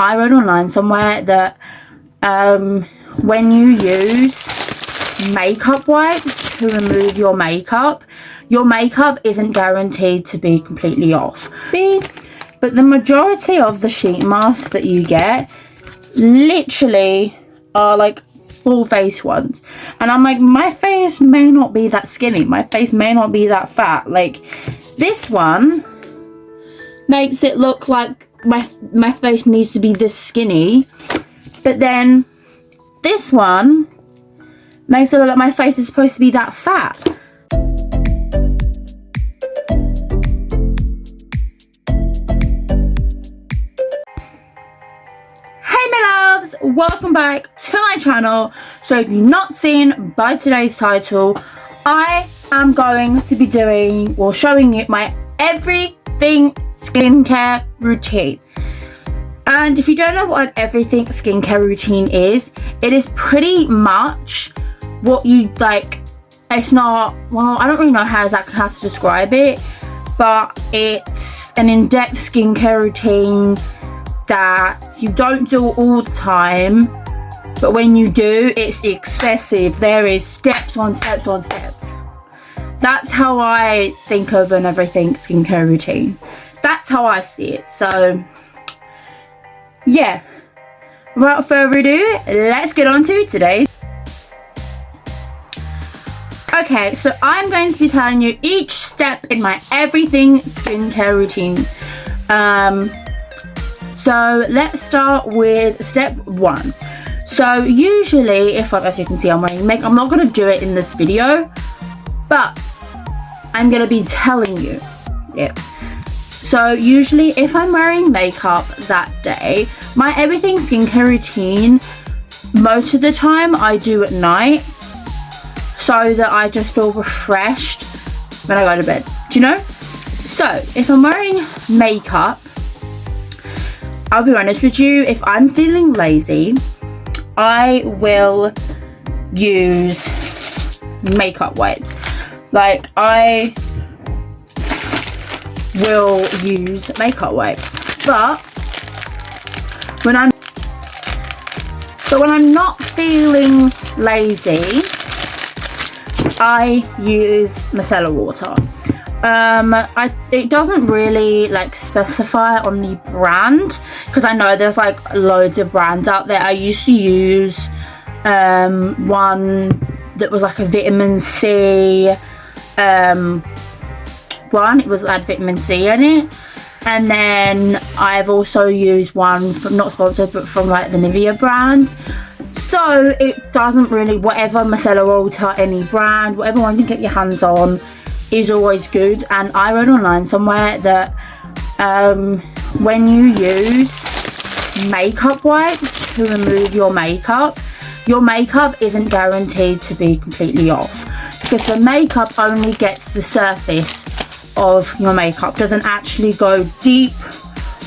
I read online somewhere that when you use makeup wipes to remove your makeup isn't guaranteed to be completely off. But the majority of the sheet masks that you get literally are like full face ones, and I'm like, my face may not be that skinny, my face may not be that fat. Like, this one makes it look like my face needs to be this skinny, but then this one makes it look like my face is supposed to be that fat. Hey my loves, welcome back to my channel. So if you've not seen by today's title, I am going to be doing or showing you my everything skincare routine. And if you don't know what an everything skincare routine is, it is pretty much what you like. It's not, well, I don't really know how exactly how to describe it, but it's an in-depth skincare routine that you don't do all the time, but when you do, it's excessive. There is steps on steps on steps. That's how I think of an everything skincare routine. That's how I see it. So yeah, without further ado, let's get on to today. Okay, so I'm going to be telling you each step in my everything skincare routine. So let's start with step one. So usually, as you can see, I'm wearing makeup. I'm not going to do it in this video, but I'm going to be telling you. Yeah. So usually if I'm wearing makeup that day, my everything skincare routine, most of the time I do at night, so that I just feel refreshed when I go to bed. Do you know? So if I'm wearing makeup, I'll be honest with you, if I'm feeling lazy, I will use makeup wipes. Like, I will use makeup wipes, but when I'm not feeling lazy, I use micellar water. It doesn't really like specify on the brand, because I know there's like loads of brands out there. I used to use one that was like a vitamin C one. It had vitamin C in it, and then I've also used one from, not sponsored, but from like the Nivea brand. So it doesn't really, whatever micellar water, any brand, whatever one you can get your hands on is always good. And I read online somewhere that when you use makeup wipes to remove your makeup isn't guaranteed to be completely off, because the makeup only gets the surface of your makeup, doesn't actually go deep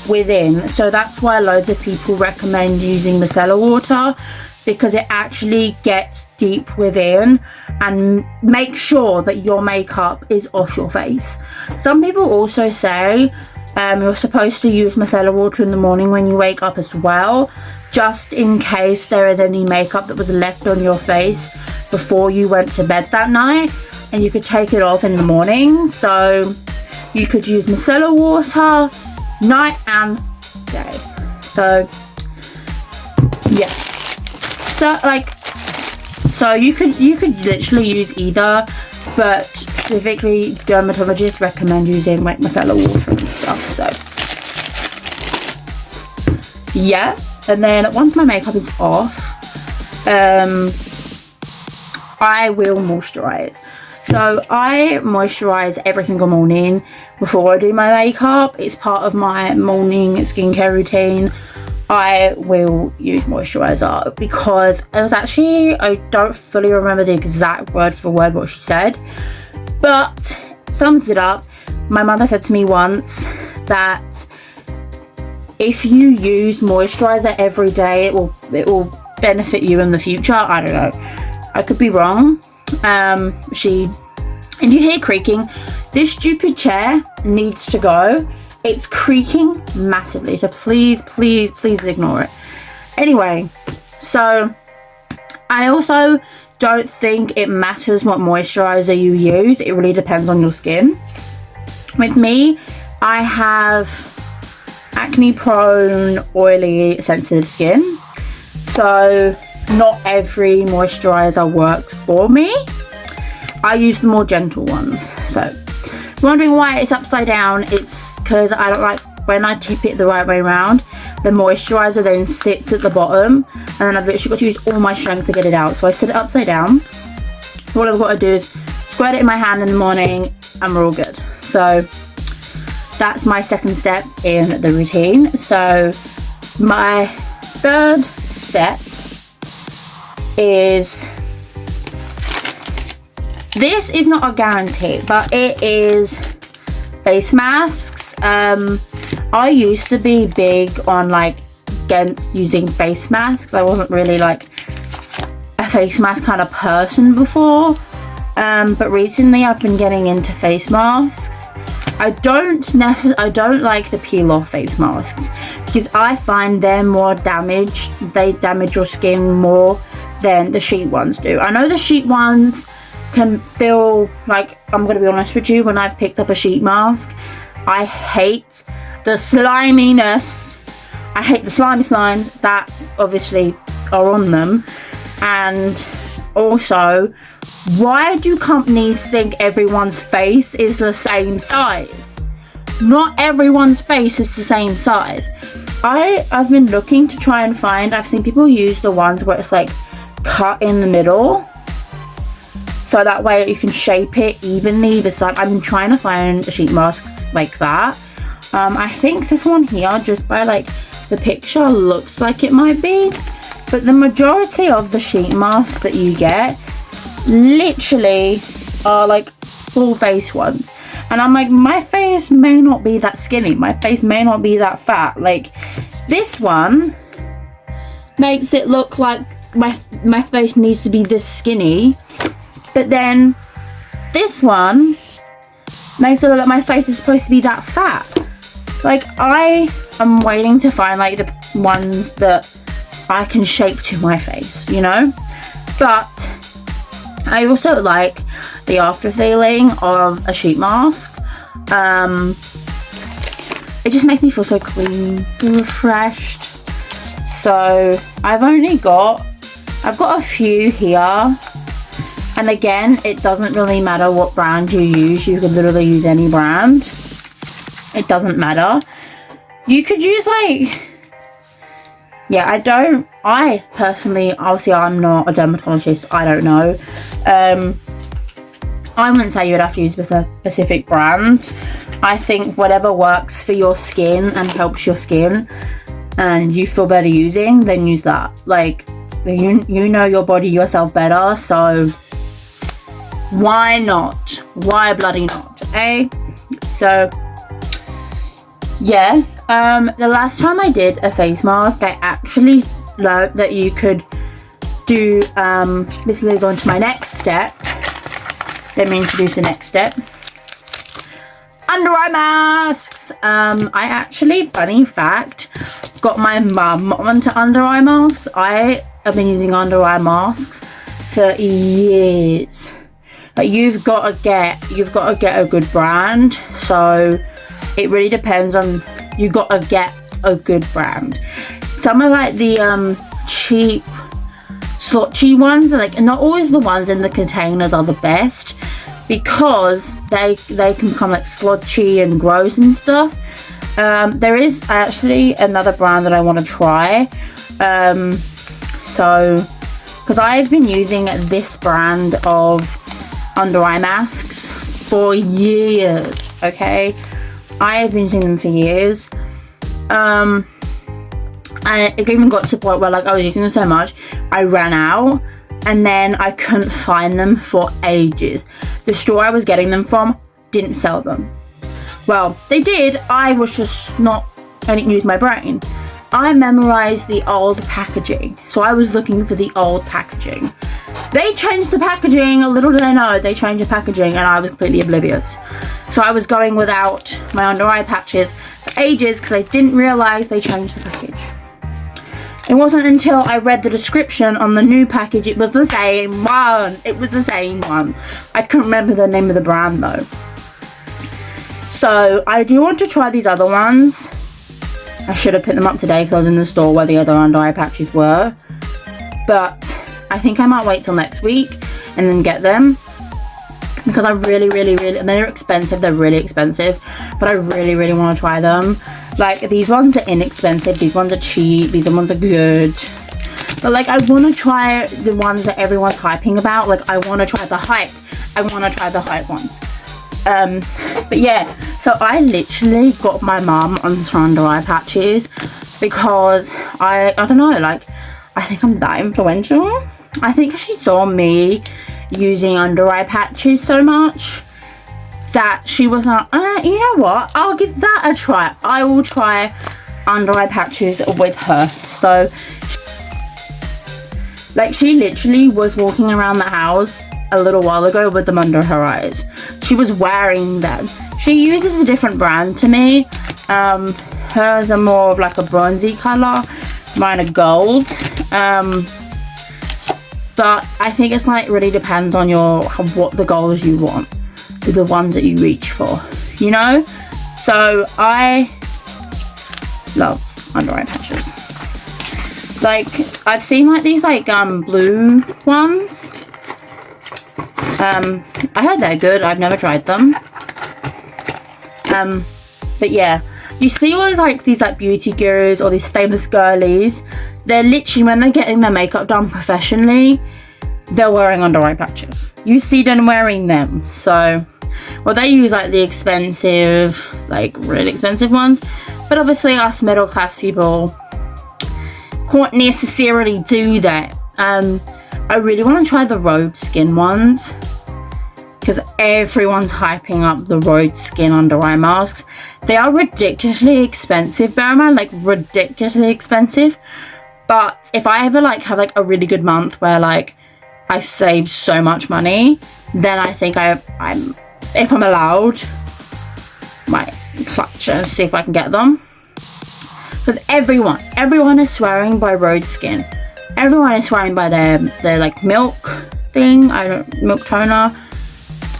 within. So that's why loads of people recommend using micellar water, because it actually gets deep within and make sure that your makeup is off your face. Some people also say you're supposed to use micellar water in the morning when you wake up as well, just in case there is any makeup that was left on your face before you went to bed that night, and you could take it off in the morning. So you could use micellar water night and day. So yeah, so you could literally use either, but specifically dermatologists recommend using like micellar water and stuff. So yeah, and then once my makeup is off, I will moisturize. So I moisturize every single morning before I do my makeup. It's part of my morning skincare routine. I will use moisturizer, because I don't fully remember the exact word for word what she said, but sums it up. My mother said to me once that if you use moisturizer every day, it will benefit you in the future. I don't know, I could be wrong. And you hear creaking, this stupid chair needs to go, It's creaking massively, so please ignore it. Anyway, so I also don't think it matters what moisturizer you use. It really depends on your skin. With me, I have acne prone, oily, sensitive skin, so not every moisturizer works for me. I use the more gentle ones. So wondering why it's upside down, it's because I don't like when I tip it the right way around, the moisturizer then sits at the bottom, and then I've literally got to use all my strength to get it out. So I sit it upside down. All I've got to do is squirt it in my hand in the morning and we're all good. So that's my second step in the routine. So my third step is, this is not a guarantee, but it is face masks. I used to be big on like against using face masks. I wasn't really like a face mask kind of person before, but recently I've been getting into face masks. I don't like the peel off face masks because I find they're more damaged. They damage your skin more than the sheet ones do. I know the sheet ones can feel like, I'm gonna be honest with you, when I've picked up a sheet mask, I hate the sliminess. I hate the slimy slimes that obviously are on them. And also, why do companies think everyone's face is the same size? Not everyone's face is the same size. I've been looking to try and find, I've seen people use the ones where it's like cut in the middle, so that way you can shape it evenly the side. I've been trying to find sheet masks like that. I think this one here, just by like the picture, looks like it might be, but the majority of the sheet masks that you get literally are like full face ones, and I'm like, my face may not be that skinny, my face may not be that fat. Like this one makes it look like my face needs to be this skinny, but then this one makes it look like my face is supposed to be that fat. Like, I am waiting to find like the ones that I can shape to my face, you know? But I also like the after feeling of a sheet mask. It just makes me feel so clean, so refreshed. So I've got a few here. And again, it doesn't really matter what brand you use. You could literally use any brand. It doesn't matter. You could use like, yeah, I personally, obviously I'm not a dermatologist, I don't know. I wouldn't say you would have to use a specific brand. I think whatever works for your skin and helps your skin and you feel better using, then use that. Like, you know your body yourself better, so why not? Why bloody not, eh? So yeah, the last time I did a face mask, I actually learned that you could do, this leads on to my next step. Let me introduce the next step. Under eye masks. I actually, funny fact, got my mum onto under eye masks. I have been using under eye masks for years. But you've got to get a good brand. So it really depends on, you got to get a good brand. Some of like the cheap slotchy ones, like not always the ones in the containers are the best, because they can become like slotchy and gross and stuff. There is actually another brand that I want to try. So because I've been using this brand of under eye masks for years, okay? I have been using them for years. It even got to the point where like I was using them so much I ran out, and then I couldn't find them for ages. The store I was getting them from didn't sell them. Well, they did, I didn't use my brain. I memorized the old packaging, so I was looking for the old packaging, They changed the packaging. Little did I know, they changed the packaging and I was completely oblivious. So I was going without my under eye patches for ages because I didn't realise they changed the package. It wasn't until I read the description on the new package it was the same one. It was the same one. I couldn't remember the name of the brand though. So I do want to try these other ones. I should have picked them up today because I was in the store where the other under eye patches were. But I think I might wait till next week and then get them. Because I really, and they're expensive, they're really expensive, but I really want to try them. Like, these ones are inexpensive, these ones are cheap, these ones are good. But like, I want to try the ones that everyone's hyping about. Like, I want to try the hype. I want to try the hype ones. But yeah, so I literally got my mum on some under eye patches because I don't know, like, I think I'm that influential. I think she saw me using under eye patches so much that she was like, you know what, I'll give that a try. I will try under eye patches with her. So like, she literally was walking around the house a little while ago with them under her eyes. She was wearing them. She uses a different brand to me. Hers are more of like a bronzy color, mine are gold. But I think it's like, really depends on what the goals you want, the ones that you reach for, you know. So I love under eye patches. Like, I've seen like these like blue ones. I heard they're good. I've never tried them. But yeah, you see all like these like beauty gurus or these famous girlies. They're literally, when they're getting their makeup done professionally, they're wearing under eye patches. You see them wearing them. So, well, they use like the expensive, like really expensive ones. But obviously us middle class people can't necessarily do that. I really want to try the Rhode Skin ones because everyone's hyping up the Rhode Skin under eye masks. They are ridiculously expensive, bear in mind, like ridiculously expensive. But if I ever like have like a really good month where like I saved so much money, then I think I'm if I'm allowed, might clutch and see if I can get them. Because everyone is swearing by Rhode Skin. Everyone is swearing by their like milk thing, milk toner,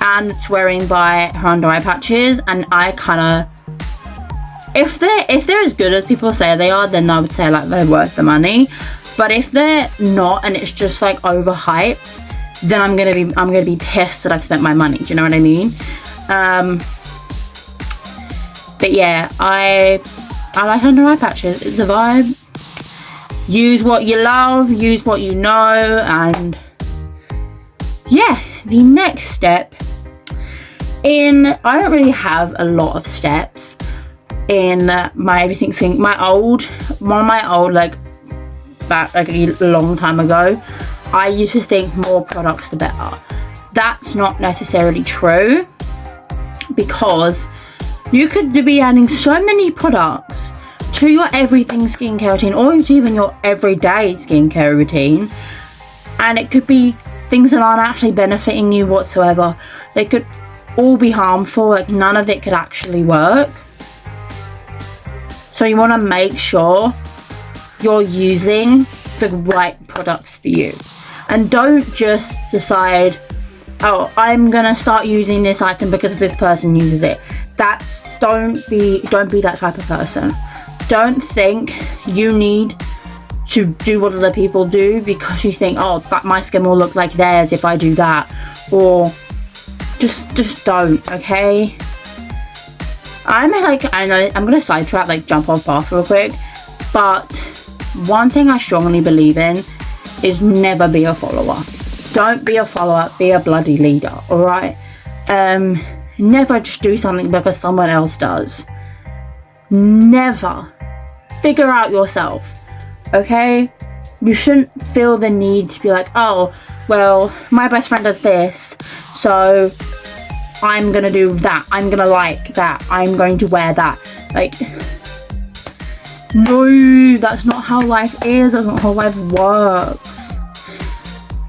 and swearing by her under eye patches. And I kind of, if they're as good as people say they are, then I would say like they're worth the money. But if they're not and it's just like overhyped, then I'm gonna be pissed that I've spent my money. Do you know what I mean? But yeah, I like under eye patches. It's a vibe. Use what you love, use what you know, and yeah, the next step I don't really have a lot of steps in my everything skin. One of my old like back like a long time ago, I used to think more products the better. That's not necessarily true, because you could be adding so many products to your everything skincare routine, or even your everyday skincare routine, and it could be things that aren't actually benefiting you whatsoever. They could all be harmful, like none of it could actually work. So you want to make sure you're using the right products for you, and don't just decide, oh, I'm gonna start using this item because this person uses it. Don't be that type of person. Don't think you need to do what other people do because you think, oh, my skin will look like theirs if I do that. Or just don't, okay? I know I'm gonna sidetrack, like jump off path real quick, but one thing I strongly believe in is never be a follower. Don't be a follower, be a bloody leader, alright? Never just do something because someone else does. Never. Figure out yourself, okay? You shouldn't feel the need to be like, oh, well, my best friend does this, so I'm gonna do that. I'm gonna like that. I'm going to wear that. Like, no, that's not how life is. That's not how life works.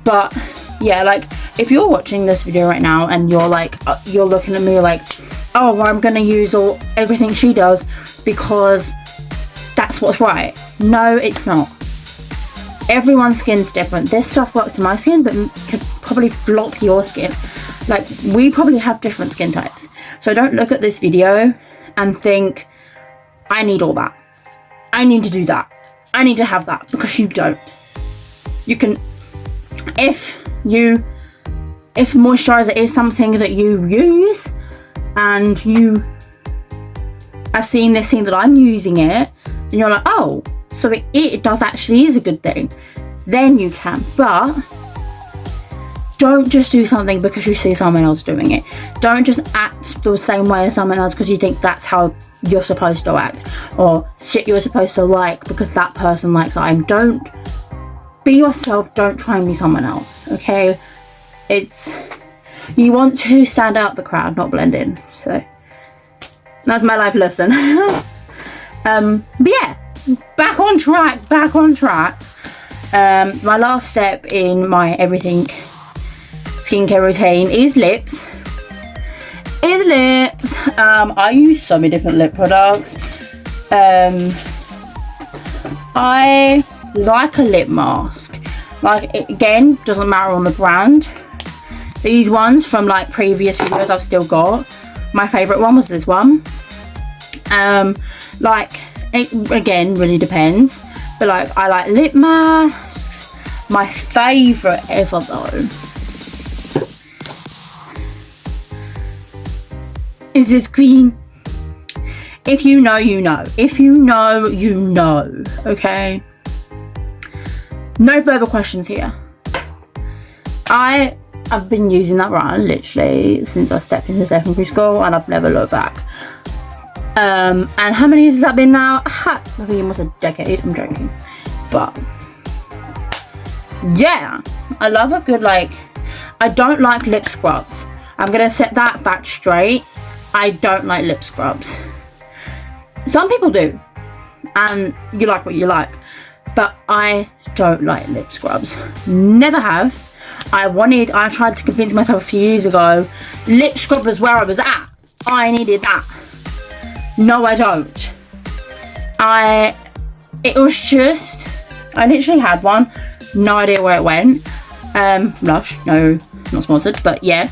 But yeah, like if you're watching this video right now and you're like you're looking at me like, oh, well, I'm gonna use everything she does because that's what's right. No, it's not. Everyone's skin's different. This stuff works in my skin but could probably flop your skin. Like, we probably have different skin types. So don't look at this video and think, I need all that, I need to do that, I need to have that, because you don't. You can, if moisturizer is something that you use and you are seeing this thing that I'm using it and you're like, oh, so it does actually is a good thing, then you can. But don't just do something because you see someone else doing it. Don't just act the same way as someone else because you think that's how you're supposed to act, or shit you're supposed to like because that person likes it. Don't be yourself. Don't try and be someone else, okay? You want to stand out the crowd, not blend in. So that's my life lesson. But yeah, back on track. My last step in my everything skincare routine is lips. I use so many different lip products. I like a lip mask. Like, it, again, doesn't matter on the brand. These ones from like previous videos I've still got. My favourite one was this one. Like, it again really depends. But like, I like lip masks. My favourite ever though is this green. If you know, you know. If you know, you know. Okay? No further questions here. I've been using that brand literally since I stepped into secondary school and I've never looked back. And how many years has that been now? I think almost a decade. I'm joking. But yeah, I love a good, like, I don't like lip scrubs. I'm gonna set that fact straight. I don't like lip scrubs. Some people do, and you like what you like, but I don't like lip scrubs. Never have. I tried to convince myself a few years ago, lip scrub was where I was at. I needed that. No, I don't. It was just, I literally had one, no idea where it went. Lush, no, not sponsored, but yeah.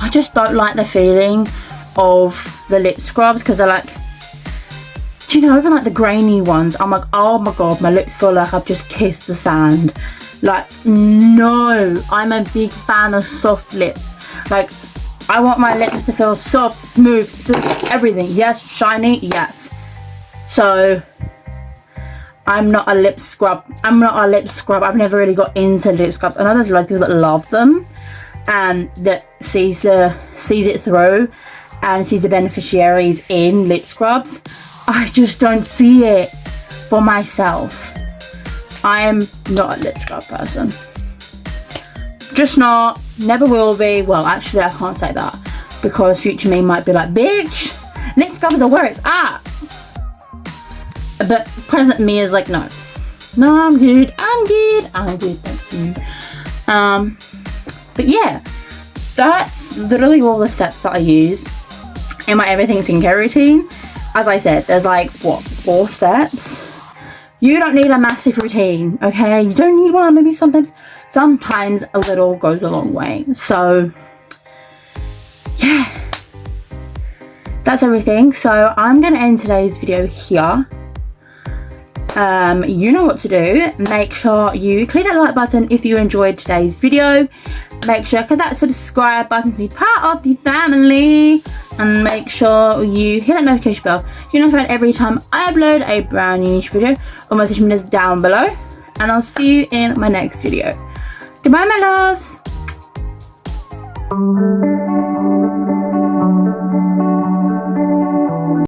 I just don't like the feeling of the lip scrubs because they're like, do you know, even like the grainy ones, I'm like, oh my god, my lips feel like I've just kissed the sand. Like, no, I'm a big fan of soft lips. Like, I want my lips to feel soft, smooth, silky, everything. Yes, shiny, yes. So, I'm not a lip scrub. I've never really got into lip scrubs. I know there's a lot of people that love them and that sees it through and sees the beneficiaries in lip scrubs. I just don't see it for myself. I am not a lip scrub person. Just not. Never will be. Well, actually, I can't say that because future me might be like, bitch, lip scrubs are where it's at. But present me is like, no, I'm good, thank you. But yeah, that's literally all the steps that I use in my everything skincare routine. As I said, there's like, what, 4 steps? You don't need a massive routine, okay? You don't need one. Maybe sometimes a little goes a long way. So yeah, that's everything. So I'm gonna end today's video here. You know what to do. Make sure you click that like button if you enjoyed today's video. Make sure you click that subscribe button to be part of the family, and make sure you hit that notification bell. You're notified every time I upload a brand new YouTube video. All my social media is down below, and I'll see you in my next video. Goodbye, my loves.